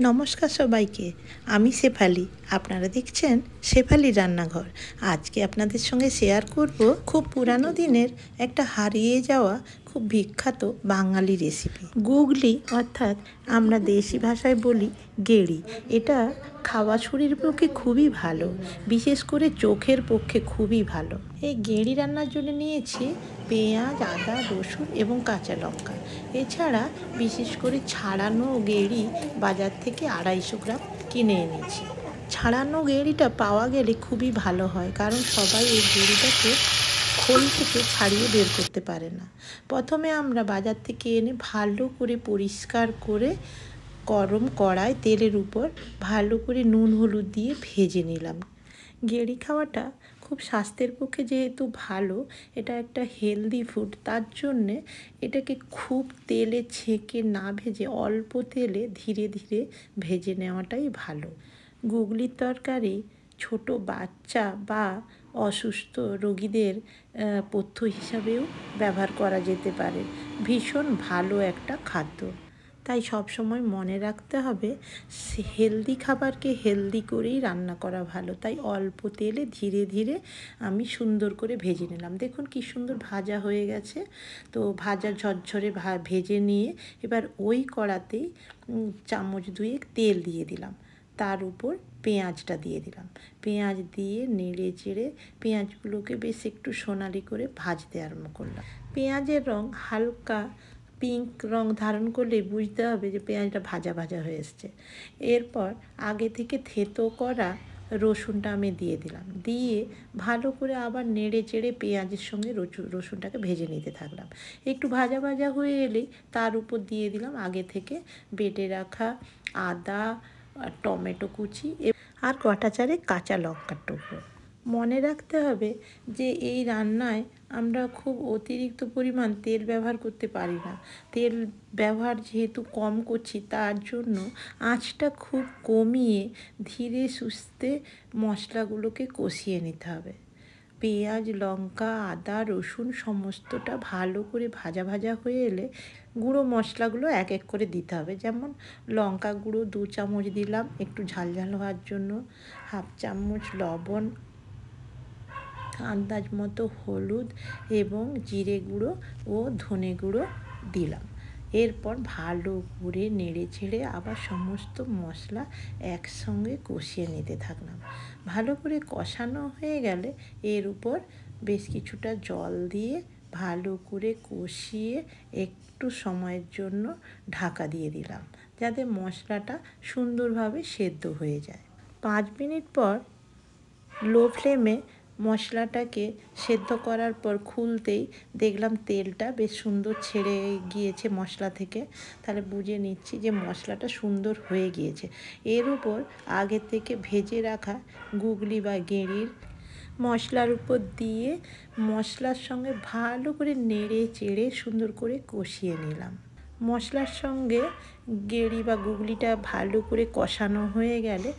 নমস্কার সবাইকে, আমি শেফালি। আপনারা দেখছেন শেফালি রান্নাঘর। আজকে আপনাদের সঙ্গে শেয়ার করব খুব পুরানো দিনের একটা হারিয়ে যাওয়া খুব বিখ্যাত বাঙালি রেসিপি, গুগলি, অর্থাৎ আমরা দেশি ভাষায় বলি গেঁড়ি। এটা খাওয়া শরীরের পক্ষে খুবই ভালো, বিশেষ করে চোখের পক্ষে খুবই ভালো। এই গেঁড়ি রান্নার জন্য নিয়েছি পেঁয়াজ, আদা, রসুন এবং কাঁচা লঙ্কা। এছাড়া বিশেষ করে ছাড়ানো গেঁড়ি বাজার থেকে 250 গ্রাম কিনে এনেছি। ছাড়ানো গেঁড়িটা পাওয়া গেলে খুবই ভালো হয়, কারণ সবাই এই গেঁড়িটাকে খোল থেকে ছাড়িয়ে বের করতে পারে না। প্রথমে আমরা বাজার থেকে এনে ভালো করে পরিষ্কার করে গরম কড়াই তেলের উপর ভালো করে নুন হলুদ দিয়ে ভেজে নিলাম। গেঁড়ি খাওয়াটা খুব স্বাস্থ্যের পক্ষে যেহেতু ভালো, এটা একটা হেলদি ফুড, তার জন্যে এটাকে খুব তেলে ছেঁকে না ভেজে অল্প তেলে ধীরে ধীরে ভেজে নেওয়াটাই ভালো। গুগলির তরকারি ছোট বাচ্চা বা অসুস্থ রোগীদের পথ্য হিসাবেও ব্যবহার করা যেতে পারে। ভীষণ ভালো একটা খাদ্য, তাই সব সময় মনে রাখতে হবে হেলদি খাবারকে হেলদি করেই রান্না করা ভালো। তাই অল্প তেলে ধীরে ধীরে আমি সুন্দর করে ভেজে নিলাম। দেখুন কি সুন্দর ভাজা হয়ে গেছে। তো ভাজা ঝরঝরে ভেজে নিয়ে এবার ওই কড়াতেই চামচ 2 তেল দিয়ে দিলাম, তার উপর পেঁয়াজটা দিয়ে দিলাম। পেঁয়াজ দিয়ে নেড়ে চেড়ে পেঁয়াজগুলোকে বেশ একটু সোনালি করে ভাজতে আরম্ভ করলাম। পেঁয়াজের রং হালকা পিঙ্ক রং ধারণ করলে বুঝতে হবে যে পেঁয়াজটা ভাজা ভাজা হয়ে এসছে। এরপর আগে থেকে থেতো করা রসুনটা আমি দিয়ে দিলাম, দিয়ে ভালো করে আবার নেড়ে চেড়ে পেঁয়াজের সঙ্গে রসুনটাকে ভেজে নিতে থাকলাম। একটু ভাজা ভাজা হয়ে এলেই তার উপর দিয়ে দিলাম আগে থেকে বেটে রাখা আদা, টমেটো কুচি আর কটা চারেক কাঁচা লঙ্কার টুকরো। মনে রাখতে হবে যে এই রান্নায় আমরা খুব অতিরিক্ত পরিমাণ তেল ব্যবহার করতে পারি না। তেল ব্যবহার যেহেতু কম করছি, তার জন্য আঁচটা খুব কমিয়ে ধীরে সুস্থে মশলাগুলোকে কষিয়ে নিতে হবে। পেঁয়াজ, লঙ্কা, আদা, রসুন সমস্তটা ভালো করে ভাজা ভাজা হয়ে এলে গুঁড়ো মশলাগুলো এক এক করে দিতে হবে। যেমন লঙ্কা গুঁড়ো 2 চামচ দিলাম একটু ঝাল ঝাল হওয়ার জন্য, 1/2 চামচ লবণ, আন্দাজ মতো হলুদ এবং জিরে গুঁড়ো ও ধনে গুঁড়ো দিলাম। এরপর ভালো করে নেড়ে ছেড়ে আবার সমস্ত মশলা একসঙ্গে কষিয়ে নিতে থাকলাম। ভালো করে কষানো হয়ে গেলে এর উপর বেশ কিছুটা জল দিয়ে ভালো করে কষিয়ে একটু সময়ের জন্য ঢাকা দিয়ে দিলাম, যাতে মশলাটা সুন্দরভাবে সেদ্ধ হয়ে যায়। 5 মিনিট পর লো ফ্লেমে মশলাটাকে সেদ্ধ করার পর খুলতেই দেখলাম তেলটা বেশ সুন্দর ছেড়ে গিয়েছে মশলা থেকে। তাহলে বুঝে নিচ্ছি যে মশলাটা সুন্দর হয়ে গিয়েছে। এর উপর আগে থেকে ভেজে রাখা গুগলি বা গেঁড়ির মশলার উপর দিয়ে মশলার সঙ্গে ভালো করে নেড়ে চেড়ে সুন্দর করে কষিয়ে নিলাম। মশলার সঙ্গে গেঁড়ি বা গুগলিটা ভালো করে কষানো হয়ে গেলে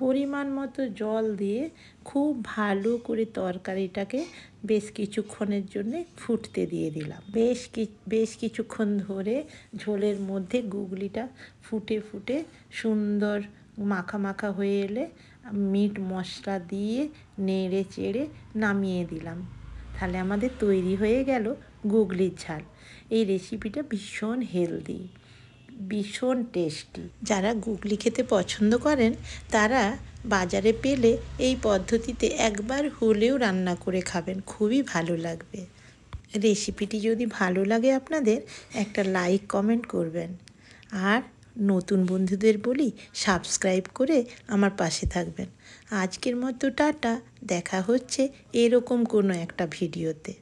পরিমাণ মতো জল দিয়ে খুব ভালো করে তরকারিটাকে বেশ কিছুক্ষণের জন্য ফুটতে দিয়ে দিলাম। বেশ কিছুক্ষণ ধরে ঝোলের মধ্যে গুগলিটা ফুটে ফুটে সুন্দর মাখা মাখা হয়ে এলে মিট মশলা দিয়ে নেড়ে চেড়ে নামিয়ে দিলাম। তাহলে আমাদের তৈরি হয়ে গেল গুগলির ঝাল। এই রেসিপিটা ভীষণ হেলদি, ভীষণ টেস্টি। যারা গুগলি খেতে পছন্দ করেন তারা বাজারে পেলে এই পদ্ধতিতে একবার হলেও রান্না করে খাবেন, খুবই ভালো লাগবে। রেসিপিটি যদি ভালো লাগে আপনাদের একটা লাইক কমেন্ট করবেন, আর নতুন বন্ধুদের বলি সাবস্ক্রাইব করে আমার পাশে থাকবেন। আজকের মতো টাটা, দেখা হচ্ছে এরকম কোনো একটা ভিডিওতে।